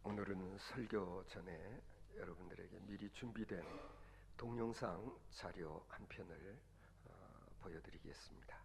오늘은 설교 전에 여러분들에게 미리 준비된 동영상 자료 한 편을 보여드리겠습니다.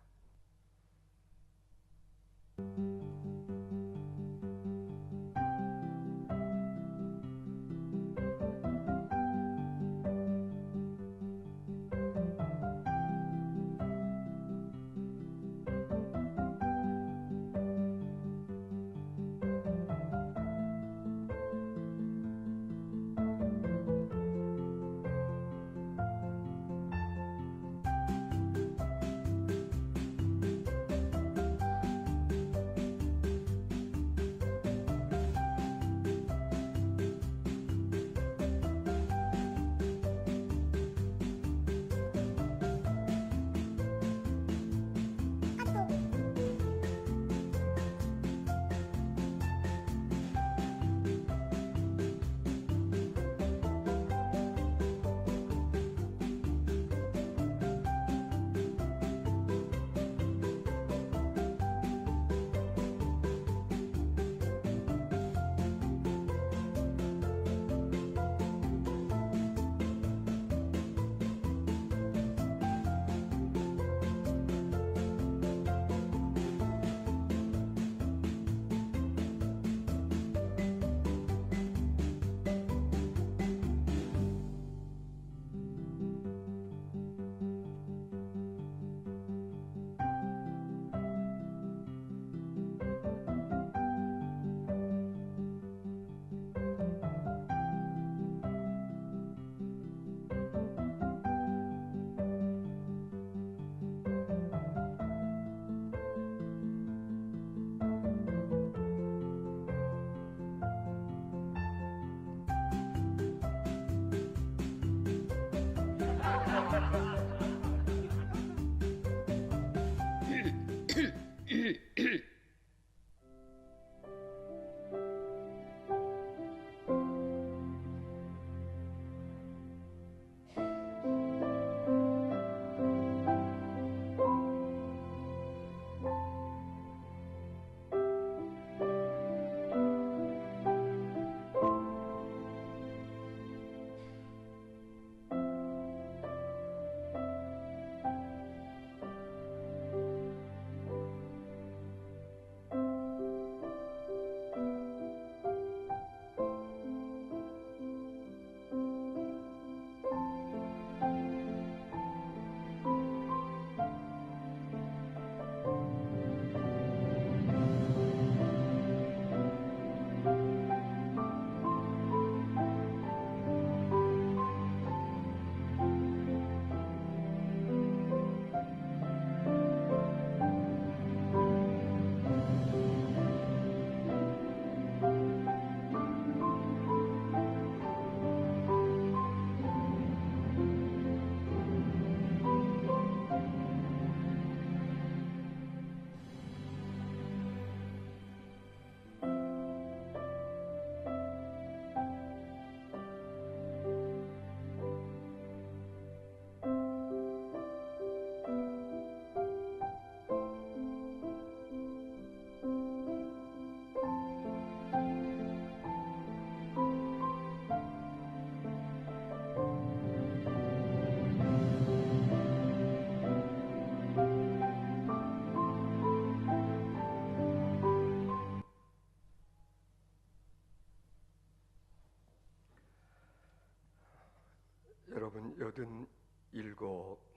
여러분 87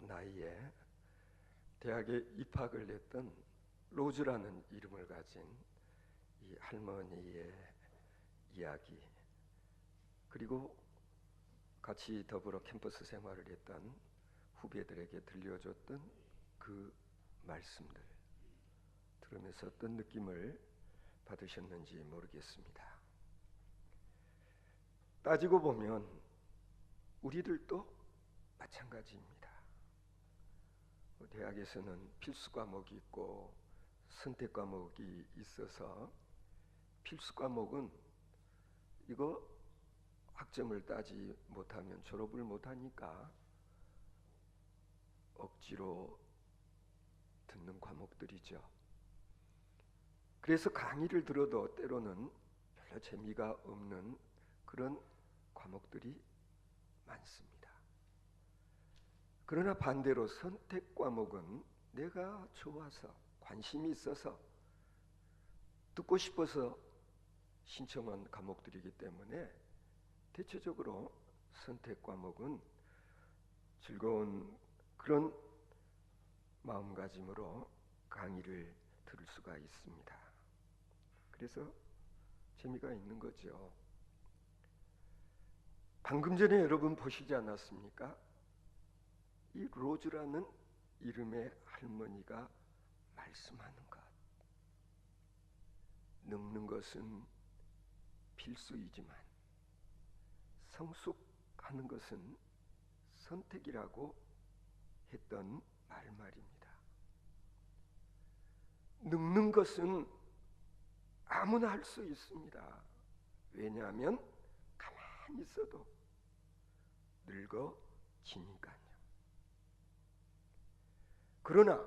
나이에 대학에 입학을 했던 로즈라는 이름을 가진 이 할머니의 이야기, 그리고 같이 더불어 캠퍼스 생활을 했던 후배들에게 들려줬던 그 말씀들 들으면서 어떤 느낌을 받으셨는지 모르겠습니다. 따지고 보면 우리들도 마찬가지입니다. 대학에서는 필수 과목이 있고 선택 과목이 있어서 필수 과목은 이거 학점을 따지 못하면 졸업을 못하니까 억지로 듣는 과목들이죠. 그래서 강의를 들어도 때로는 별로 별로 재미가 없는 그런 과목들이 많습니다. 그러나 반대로 선택 과목은 내가 좋아서 관심이 있어서 듣고 싶어서 신청한 과목들이기 때문에 대체적으로 선택 과목은 즐거운 그런 마음가짐으로 강의를 들을 수가 있습니다. 그래서 재미가 있는 거죠. 방금 전에 여러분 보시지 않았습니까? 이 로즈라는 이름의 할머니가 말씀하는 것. 늙는 것은 필수이지만 성숙하는 것은 선택이라고 했던 말입니다. 늙는 것은 아무나 할 수 있습니다. 왜냐하면 가만히 있어도 늙어지니까요. 그러나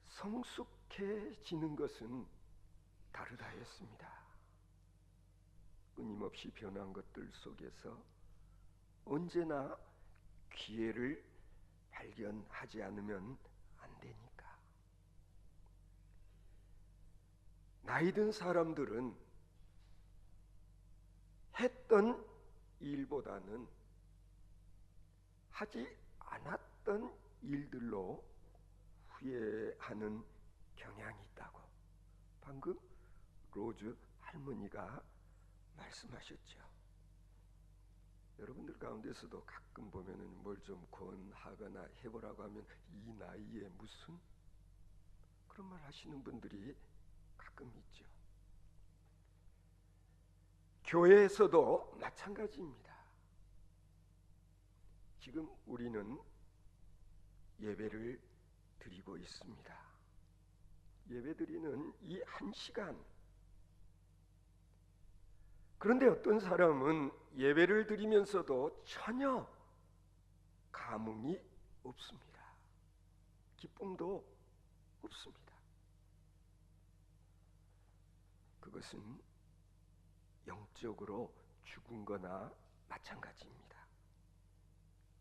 성숙해지는 것은 다르다 했습니다. 끊임없이 변한 것들 속에서 언제나 기회를 발견하지 않으면 안 되니까. 나이 든 사람들은 했던 일보다는 하지 않았던 일들로 후회하는 경향이 있다고 방금 로즈 할머니가 말씀하셨죠. 여러분들 가운데서도 가끔 보면은 뭘 좀 권하거나 해보라고 하면 이 나이에 무슨 그런 말 하시는 분들이 가끔 있죠. 교회에서도 마찬가지입니다. 지금 우리는 예배를 드리고 있습니다. 예배드리는 이 한 시간. 그런데 어떤 사람은 예배를 드리면서도 전혀 감흥이 없습니다. 기쁨도 없습니다. 그것은 영적으로 죽은 거나 마찬가지입니다.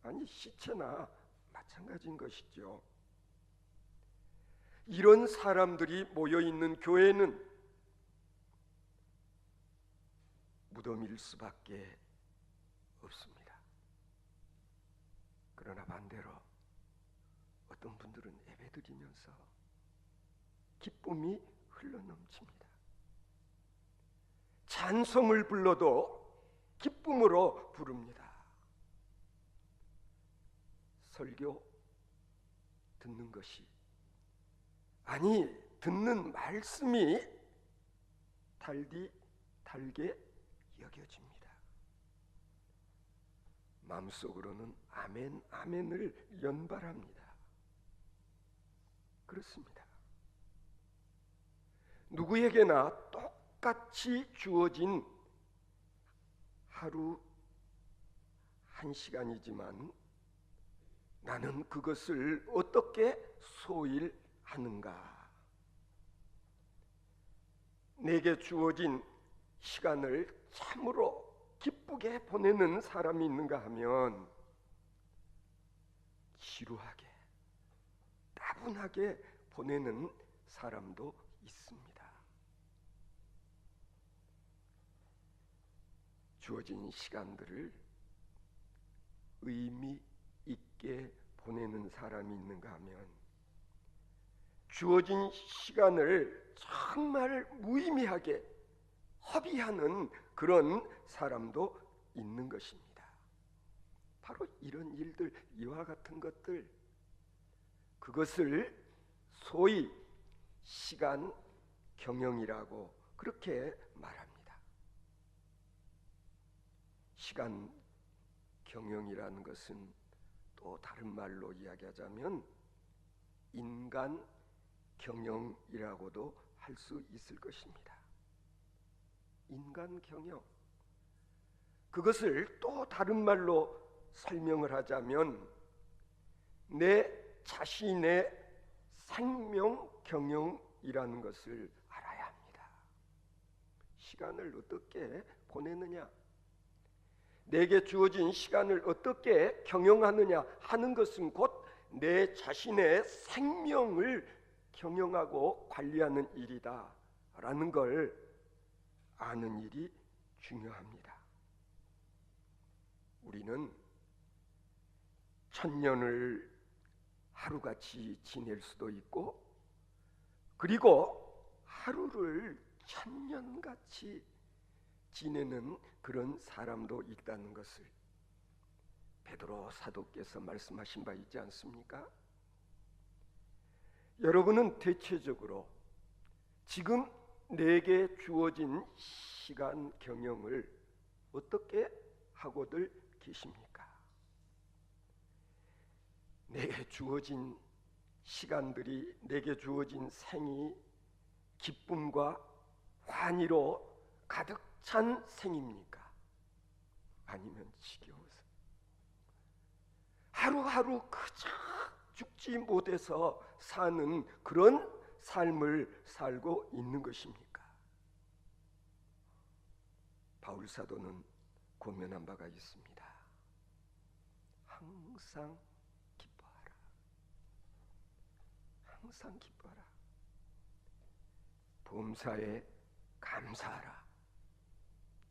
아니, 시체나 마찬가지인 것이죠. 이런 사람들이 모여있는 교회는 무덤일 수밖에 없습니다. 그러나 반대로 어떤 분들은 예배드리면서 기쁨이 흘러넘칩니다. 찬송을 불러도 기쁨으로 부릅니다. 설교 듣는 것이 아니 듣는 말씀이 달게 여겨집니다. 마음속으로는 아멘 아멘을 연발합니다. 그렇습니다. 누구에게나 똑같이 주어진 하루 한 시간이지만 나는 그것을 어떻게 소일하는가? 내게 주어진 시간을 참으로 기쁘게 보내는 사람이 있는가 하면 지루하게 따분하게 보내는 사람도 있습니다. 주어진 시간들을 의미 있게 보내는 사람이 있는가 하면 주어진 시간을 정말 무의미하게 허비하는 그런 사람도 있는 것입니다. 바로 이런 일들, 이와 같은 것들, 그것을 소위 시간 경영이라고 그렇게 말합니다. 시간 경영이라는 것은 또 다른 말로 이야기하자면 인간 경영이라고도 할 수 있을 것입니다. 인간 경영. 그것을 또 다른 말로 설명을 하자면 내 자신의 생명 경영이라는 것을 알아야 합니다. 시간을 어떻게 보내느냐, 내게 주어진 시간을 어떻게 경영하느냐 하는 것은 곧 내 자신의 생명을 경영하고 관리하는 일이다 라는 걸 아는 일이 중요합니다. 우리는 1000년을 하루같이 지낼 수도 있고, 그리고 하루를 1000년같이 지내는 그런 사람도 있다는 것을 베드로 사도께서 말씀하신 바 있지 않습니까? 여러분은 대체적으로 지금 내게 주어진 시간 경영을 어떻게 하고들 계십니까? 내게 주어진 시간들이, 내게 주어진 생이 기쁨과 환희로 가득 찬 생입니까? 아니면 지겨워서 하루하루 그저 죽지 못해서 사는 그런 삶을 살고 있는 것입니까? 바울 사도는 고면한 바가 있습니다. 항상 기뻐하라. 항상 기뻐하라. 범사에 감사하라.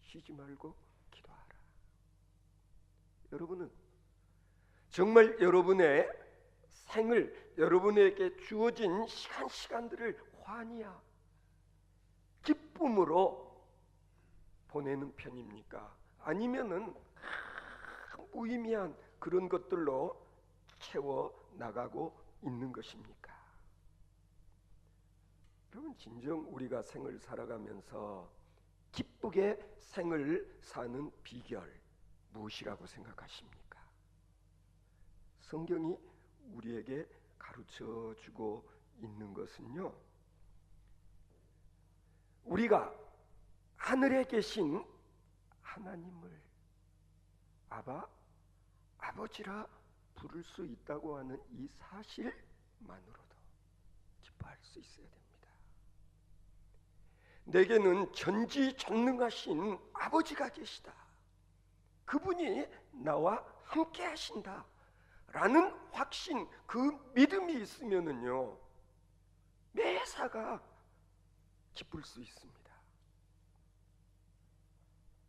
쉬지 말고 기도하라. 여러분은 정말 여러분의 생을, 여러분에게 주어진 시간들을 환희와 기쁨으로 보내는 편입니까? 아니면은 무의미한 그런 것들로 채워 나가고 있는 것입니까? 여러분, 진정 우리가 생을 살아가면서 기쁘게 생을 사는 비결 무엇이라고 생각하십니까? 성경이 우리에게 가르쳐 주고 있는 것은요, 우리가 하늘에 계신 하나님을 아버지라 부를 수 있다고 하는 이 사실만으로도 기뻐할 수 있어야 됩니다. 내게는 전지전능하신 아버지가 계시다. 그분이 나와 함께 하신다 라는 확신, 그 믿음이 있으면은요, 매사가 기쁠 수 있습니다.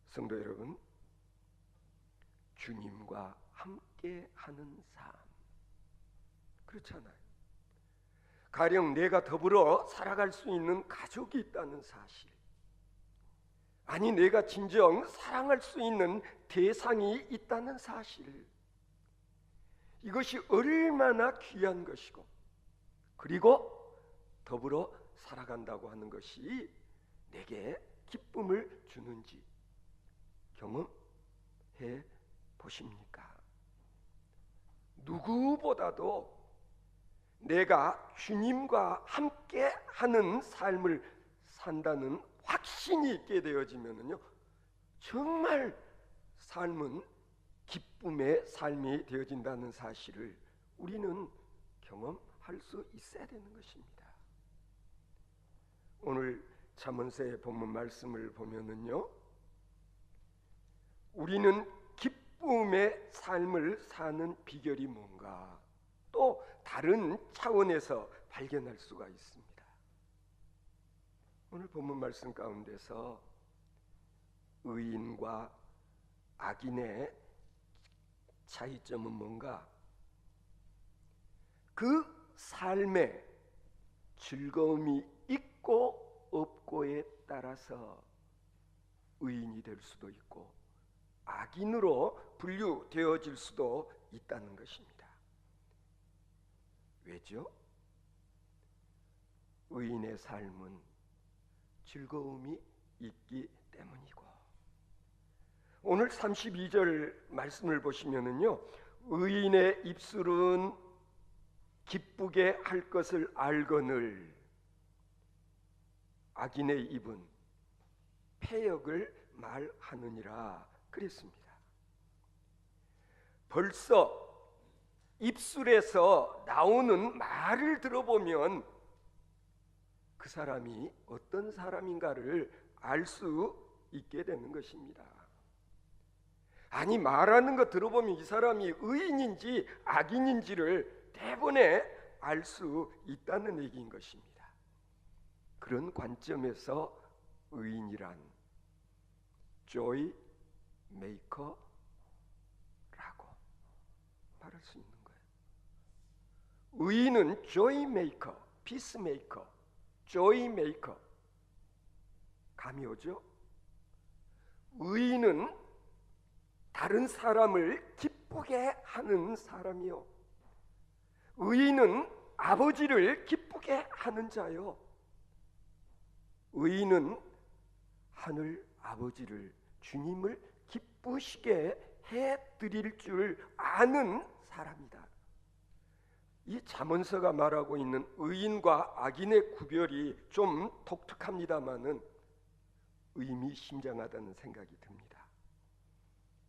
성도 여러분, 주님과 함께 하는 삶, 그렇잖아요. 가령 내가 더불어 살아갈 수 있는 가족이 있다는 사실, 아니 내가 진정 사랑할 수 있는 대상이 있다는 사실, 이것이 얼마나 귀한 것이고, 그리고 더불어 살아간다고 하는 것이 내게 기쁨을 주는지 경험해 보십니까? 누구보다도 내가 주님과 함께 하는 삶을 산다는 확신이 있게 되어지면요, 정말 삶은 기쁨의 삶이 되어진다는 사실을 우리는 경험할 수 있어야 되는 것입니다. 오늘 잠언서의 본문 말씀을 보면은요, 우리는 기쁨의 삶을 사는 비결이 뭔가 또 다른 차원에서 발견할 수가 있습니다. 오늘 본문 말씀 가운데서 의인과 악인의 차이점은 뭔가? 그 삶에 즐거움이 있고 없고에 따라서 의인이 될 수도 있고 악인으로 분류되어질 수도 있다는 것입니다. 왜죠? 의인의 삶은 즐거움이 있기 때문이고, 오늘 32절 말씀을 보시면은요, 의인의 입술은 기쁘게 할 것을 알거늘 악인의 입은 패역을 말하느니라 그랬습니다. 벌써 입술에서 나오는 말을 들어보면 그 사람이 어떤 사람인가를 알 수 있게 되는 것입니다. 아니, 말하는 거 들어보면 이 사람이 의인인지 악인인지를 대번에 알 수 있다는 얘기인 것입니다. 그런 관점에서 의인이란 joy maker라고 말할 수 있는 거예요. 의인은 joy maker, peace maker, joy maker. 감이 오죠? 의인은 다른 사람을 기쁘게 하는 사람이요, 의인은 아버지를 기쁘게 하는 자요, 의인은 하늘 아버지를, 주님을 기쁘시게 해드릴 줄 아는 사람이다. 이 잠언서가 말하고 있는 의인과 악인의 구별이 좀 독특합니다마는 의미심장하다는 생각이 듭니다.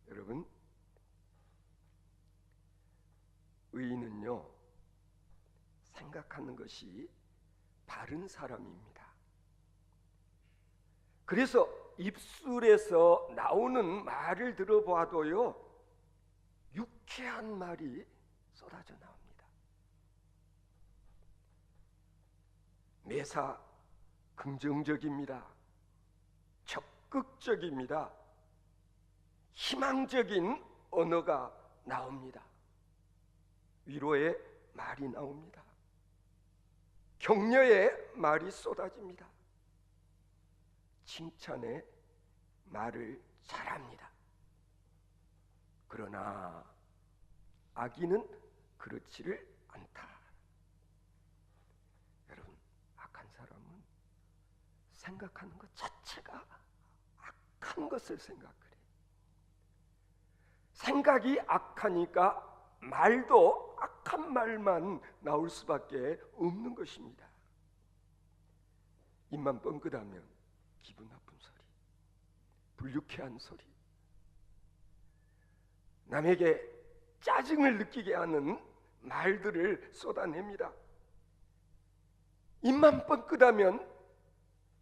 여러분, 의인은요, 생각하는 것이 바른 사람입니다. 그래서 입술에서 나오는 말을 들어봐도요, 유쾌한 말이 쏟아져 나옵니다. 매사 긍정적입니다. 적극적입니다. 희망적인 언어가 나옵니다. 위로의 말이 나옵니다. 격려의 말이 쏟아집니다. 칭찬의 말을 잘합니다. 그러나 악인은 그렇지를 않다. 여러분, 악한 사람은 생각하는 것 자체가 악한 것을 생각해요. 생각이 악하니까 말도 악한 말만 나올 수밖에 없는 것입니다. 입만 뻥끗하면 기분 나쁜 소리, 불유쾌한 소리, 남에게 짜증을 느끼게 하는 말들을 쏟아냅니다. 입만 뻥끗하면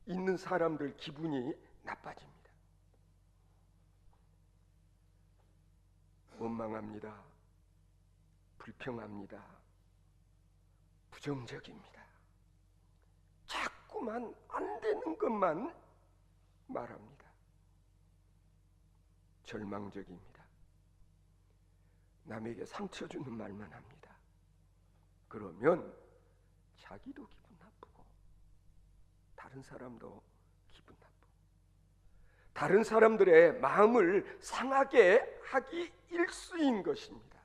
있는 사람들 기분이 나빠집니다. 원망합니다. 불평합니다. 부정적입니다. 자꾸만 안 되는 것만 말합니다. 절망적입니다. 남에게 상처 주는 말만 합니다. 그러면 자기도 기분 나쁘고 다른 사람도 기분 나쁘고 다른 사람들의 마음을 상하게 하기 일쑤인 것입니다.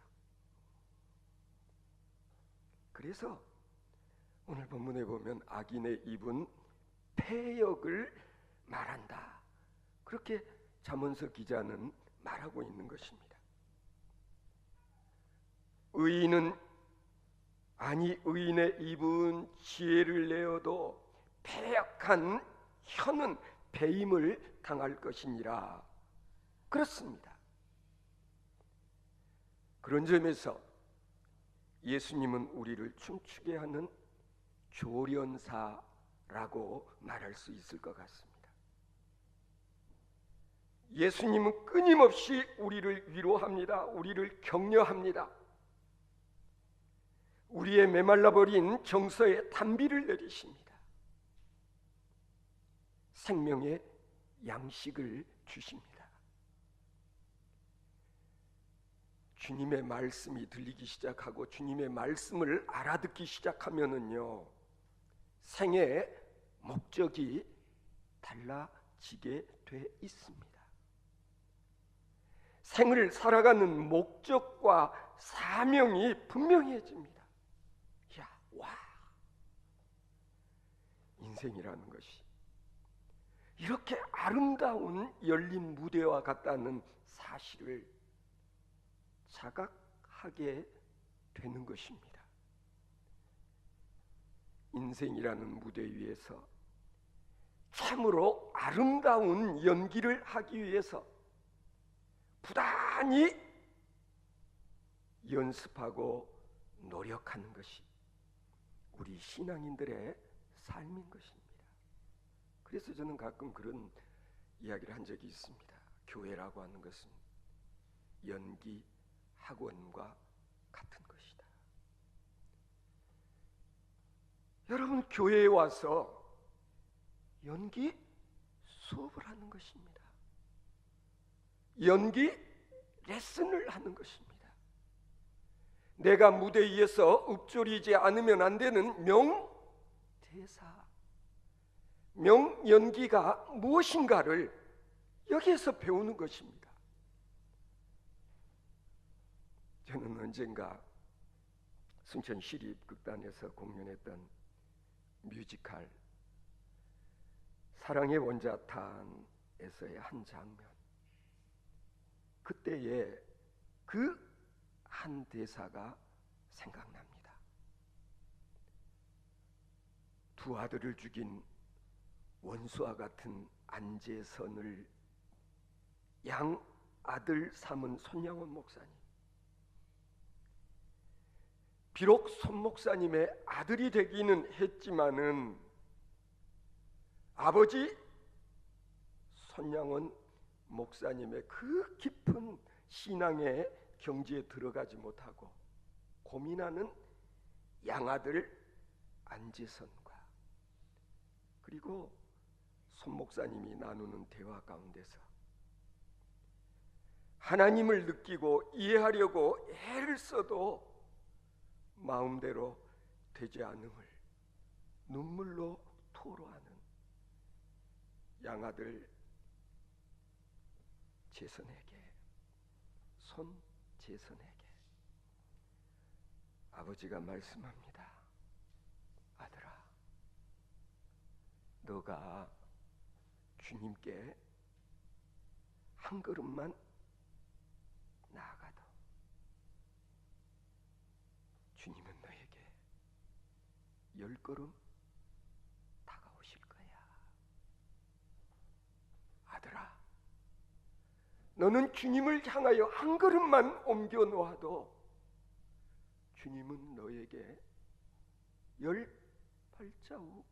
그래서 오늘 본문에 보면 악인의 입은 패역을 말한다, 그렇게 잠언서 기자는 말하고 있는 것입니다. 의인의 입은 지혜를 내어도 패역한 혀는 배임을 당할 것이니라. 그렇습니다. 그런 점에서 예수님은 우리를 춤추게 하는 조련사라고 말할 수 있을 것 같습니다. 예수님은 끊임없이 우리를 위로합니다. 우리를 격려합니다. 우리의 메말라버린 정서에 단비를 내리십니다. 생명의 양식을 주십니다. 주님의 말씀이 들리기 시작하고 주님의 말씀을 알아듣기 시작하면은요, 생의 목적이 달라지게 돼 있습니다. 생을 살아가는 목적과 사명이 분명해집니다. 야, 와! 인생이라는 것이 이렇게 아름다운 열린 무대와 같다는 사실을 자각하게 되는 것입니다. 인생이라는 무대 위에서 참으로 아름다운 연기를 하기 위해서 부단히 연습하고 노력하는 것이 우리 신앙인들의 삶인 것입니다. 그래서 저는 가끔 그런 이야기를 한 적이 있습니다. 교회라고 하는 것은 연기 학원과 같은 것이다. 여러분, 교회에 와서 연기 수업을 하는 것입니다. 연기 레슨을 하는 것입니다. 내가 무대 위에서 읊조리지 않으면 안 되는 명대사, 명연기가 무엇인가를 여기에서 배우는 것입니다. 저는 언젠가 순천 시립극단에서 공연했던 뮤지컬 사랑의 원자탄에서의 한 장면, 그때의 그 한 대사가 생각납니다. 두 아들을 죽인 원수와 같은 안재선을 양 아들 삼은 손양원 목사님, 비록 손 목사님의 아들이 되기는 했지만은 아버지 손양원 목사님의 그 깊은 신앙의 경지에 들어가지 못하고 고민하는 양아들 안재선과 그리고 손 목사님이 나누는 대화 가운데서 하나님을 느끼고 이해하려고 애를 써도 마음대로 되지 않음을 눈물로 토로하는 양아들 재선에게, 손 재선에게 아버지가 말씀합니다. 아들아, 너가 주님께 한 걸음만 나아가도 주님은 너에게 10걸음 다가오실 거야. 아들아, 너는 주님을 향하여 한 걸음만 옮겨 놓아도 주님은 너에게 10발자국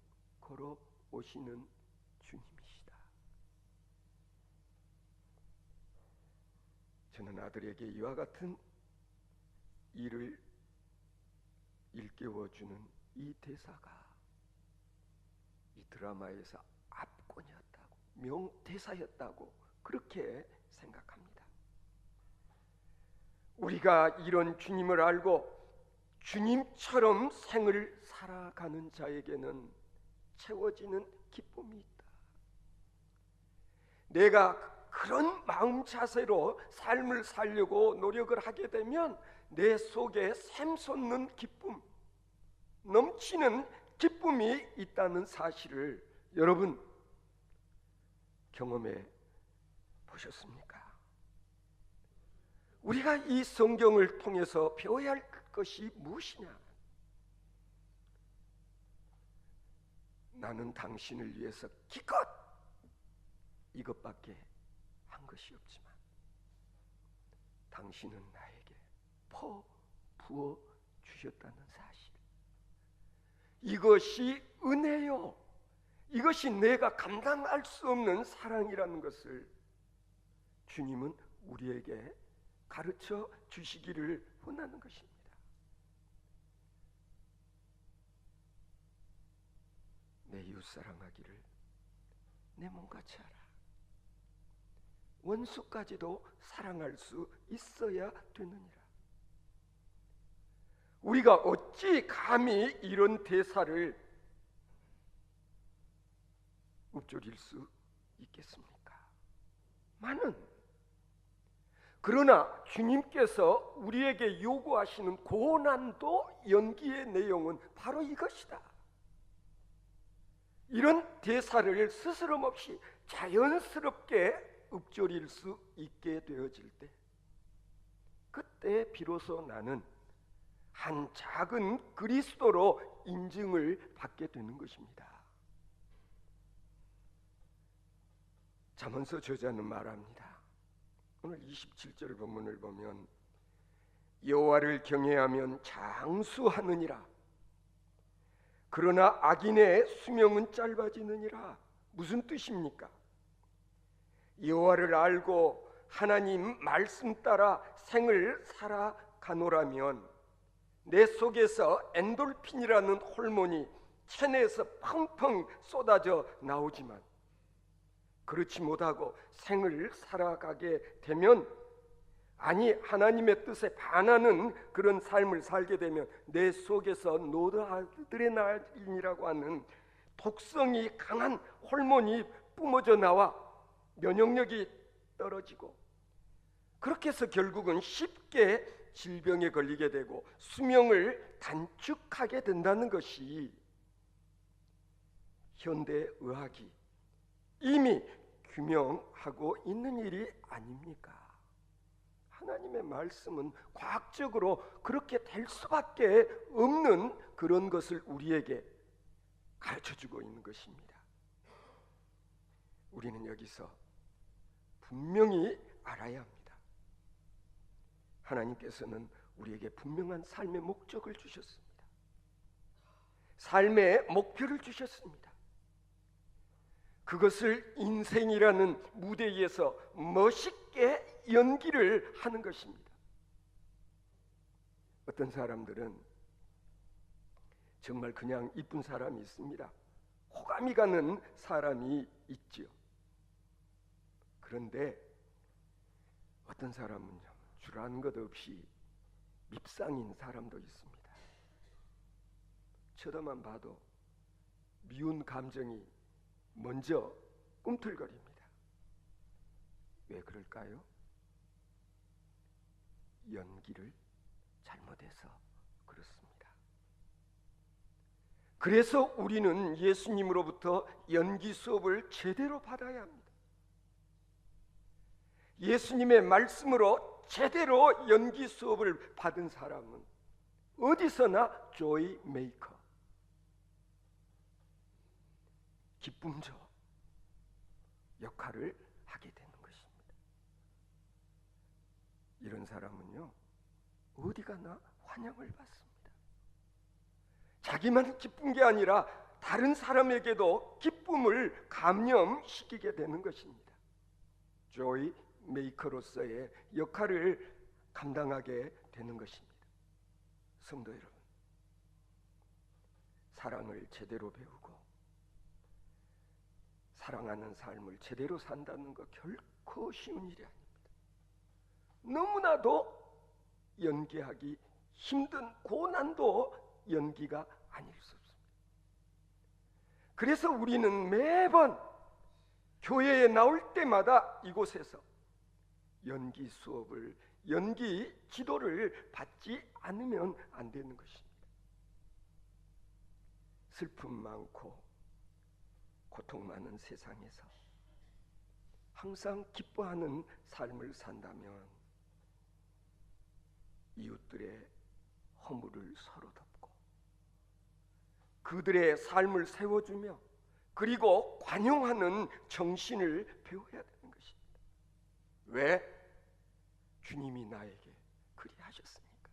걸어 오시는 주님이시다. 저는 아들에게 이와 같은 일을 일깨워주는 이 대사가 이 드라마에서 압권이었다고, 명대사였다고 그렇게 생각합니다. 우리가 이런 주님을 알고 주님처럼 생을 살아가는 자에게는 채워지는 기쁨이 있다. 내가 그런 마음 자세로 삶을 살려고 노력을 하게 되면 내 속에 샘솟는 기쁨, 넘치는 기쁨이 있다는 사실을 여러분 경험해 보셨습니까? 우리가 이 성경을 통해서 배워야 할 것이 무엇이냐? 나는 당신을 위해서 기껏 이것밖에 한 것이 없지만 당신은 나에게 부어 주셨다는 사실, 이것이 은혜요, 이것이 내가 감당할 수 없는 사랑이라는 것을 주님은 우리에게 가르쳐 주시기를 원하는 것입니다. 내 이웃 사랑하기를 내 몸같이 하라. 원수까지도 사랑할 수 있어야 되느니라. 우리가 어찌 감히 이런 대사를 읊조릴 수 있겠습니까? 그러나 주님께서 우리에게 요구하시는 고난도 연기의 내용은 바로 이것이다. 이런 대사를 스스럼없이 자연스럽게 읊조릴 수 있게 되어질 때, 그때 비로소 나는 한 작은 그리스도로 인증을 받게 되는 것입니다. 잠언서 저자는 말합니다. 오늘 27절 본문을 보면 여호와를 경외하면 장수하느니라. 그러나 악인의 수명은 짧아지느니라. 무슨 뜻입니까? 여호와를 알고 하나님 말씀 따라 생을 살아가노라면 내 속에서 엔돌핀이라는 호르몬이 체내에서 펑펑 쏟아져 나오지만, 그렇지 못하고 생을 살아가게 되면, 아니 하나님의 뜻에 반하는 그런 삶을 살게 되면 내 속에서 노르아드레날린이라고 하는 독성이 강한 호르몬이 뿜어져 나와 면역력이 떨어지고, 그렇게 해서 결국은 쉽게 질병에 걸리게 되고 수명을 단축하게 된다는 것이 현대의학이 이미 규명하고 있는 일이 아닙니까? 하나님의 말씀은 과학적으로 그렇게 될 수밖에 없는 그런 것을 우리에게 가르쳐주고 있는 것입니다. 우리는 여기서 분명히 알아야 합니다. 하나님께서는 우리에게 분명한 삶의 목적을 주셨습니다. 삶의 목표를 주셨습니다. 그것을 인생이라는 무대에서 멋있게 연기를 하는 것입니다. 어떤 사람들은 정말 그냥 이쁜 사람이 있습니다. 호감이 가는 사람이 있죠. 그런데 어떤 사람은요, 주라는 것 없이 밉상인 사람도 있습니다. 쳐다만 봐도 미운 감정이 먼저 꿈틀거립니다. 왜 그럴까요? 연기를 잘못해서 그렇습니다. 그래서 우리는 예수님으로부터 연기 수업을 제대로 받아야 합니다. 예수님의 말씀으로 제대로 연기 수업을 받은 사람은 어디서나 조이 메이커, 기쁨조 역할을 하게 되는 것입니다. 이런 사람은요, 어디 가나 환영을 받습니다. 자기만 기쁜 게 아니라 다른 사람에게도 기쁨을 감염시키게 되는 것입니다. 조이 메이커로서의 역할을 감당하게 되는 것입니다. 성도 여러분, 사랑을 제대로 배우고 사랑하는 삶을 제대로 산다는 것 결코 쉬운 일이 아닙니다. 너무나도 연기하기 힘든 고난도 연기가 아닐 수 없습니다. 그래서 우리는 매번 교회에 나올 때마다 이곳에서 연기 수업을, 연기 기도를 받지 않으면 안 되는 것입니다. 슬픔 많고 고통 많은 세상에서 항상 기뻐하는 삶을 산다면 이웃들의 허물을 서로 덮고 그들의 삶을 세워주며 그리고 관용하는 정신을 배워야 되는 것입니다. 왜? 주님이 나에게 그리 하셨으니까.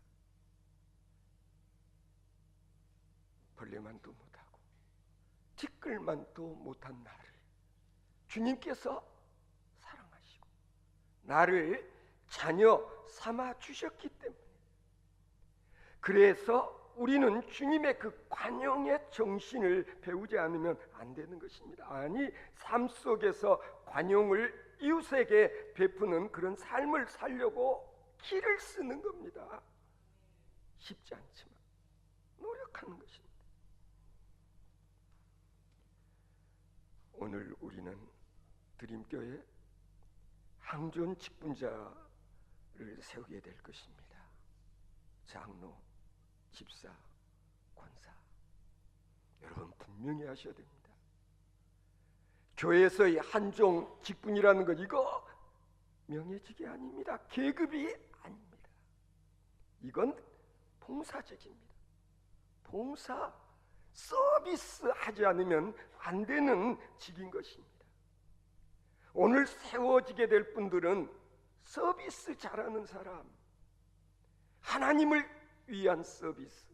벌레만도 못하고 티끌만도 못한 나를 주님께서 사랑하시고 나를 자녀 삼아 주셨기 때문에, 그래서 우리는 주님의 그 관용의 정신을 배우지 않으면 안 되는 것입니다. 아니, 삶 속에서 관용을 이웃에게 베푸는 그런 삶을 살려고 길을 쓰는 겁니다. 쉽지 않지만 노력하는 것입니다. 오늘 우리는 드림교회 항존 직분자를 세우게 될 것입니다. 장로, 집사, 권사, 여러분 분명히 하셔야 됩니다. 교회에서의 한종 직분이라는 것, 이거 명예직이 아닙니다. 계급이 아닙니다. 이건 봉사직입니다. 봉사, 서비스 하지 않으면 안 되는 직인 것입니다. 오늘 세워지게 될 분들은 서비스 잘하는 사람, 하나님을 위한 서비스,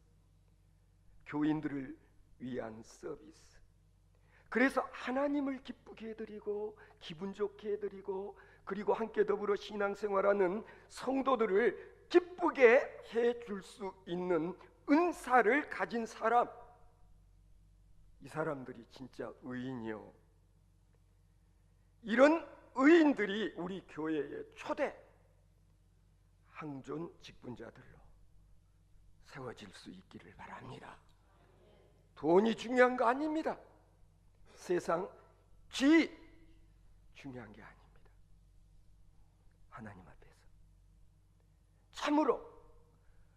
교인들을 위한 서비스, 그래서 하나님을 기쁘게 해드리고 기분 좋게 해드리고 그리고 함께 더불어 신앙생활하는 성도들을 기쁘게 해줄 수 있는 은사를 가진 사람, 이 사람들이 진짜 의인이요. 이런 의인들이 우리 교회의 초대 항존 직분자들로 세워질 수 있기를 바랍니다. 돈이 중요한 거 아닙니다. 세상 지 중요한 게 아닙니다. 하나님 앞에서 참으로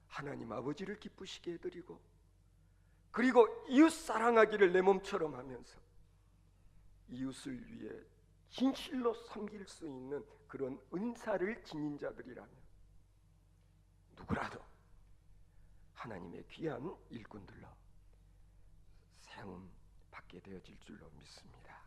하나님 아버지를 기쁘시게 해드리고 그리고 이웃 사랑하기를 내 몸처럼 하면서 이웃을 위해 진실로 섬길 수 있는 그런 은사를 지닌 자들이라면 누구라도 하나님의 귀한 일꾼들로 세움 받게 되어질 줄로 믿습니다.